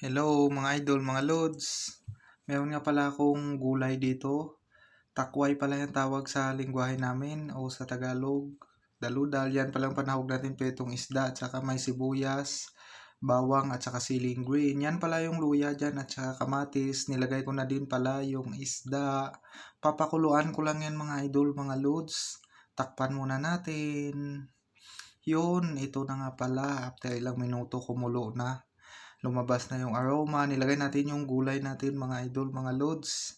Hello mga idol, mga lods. Meron nga pala akong gulay dito. Takway pala yung tawag sa lingwahe namin o sa Tagalog. Daludal, yan palang panahog natin po itong isda at saka may sibuyas, bawang at saka siling green. Yan pala yung luya dyan at saka kamatis. Nilagay ko na din pala yung isda. Papakuluan ko lang yan mga idol, mga lods. Takpan muna natin. Yun, ito na nga pala. After ilang minuto kumulo na. Lumabas na yung aroma. Nilagay natin yung gulay natin mga idol, mga lods.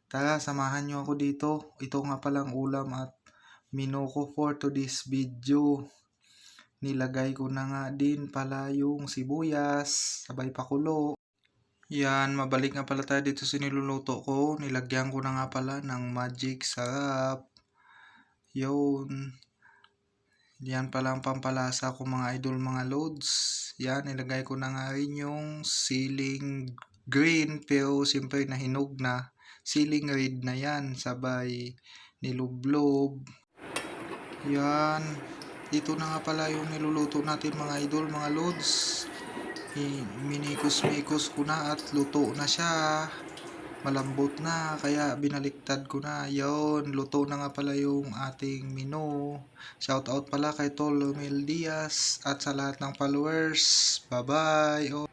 Tara, samahan nyo ako dito. Ito nga palang ulam at menu ko for today's video. Nilagay ko na nga din pala yung sibuyas, sabay pakulo. Yan, mabalik nga pala tayo dito sa niluluto ko. Nilagyan ko na nga pala ng magic sarap. Yun. Yan pala ang pampalasa ko mga idol, mga loads. Yan, nilagay ko na nga rin yung siling green pero siyempre nahinog na. Siling red na yan, sabay nilublob. Yan, dito na nga pala yung niluluto natin mga idol, mga loads. Minikos-mikos ko na at luto na siya. Malambot na kaya binaliktad ko na. Yon, luto na nga pala yung ating menu. Shout out pala kay Tol Romel Diaz at sa lahat ng followers. Bye bye.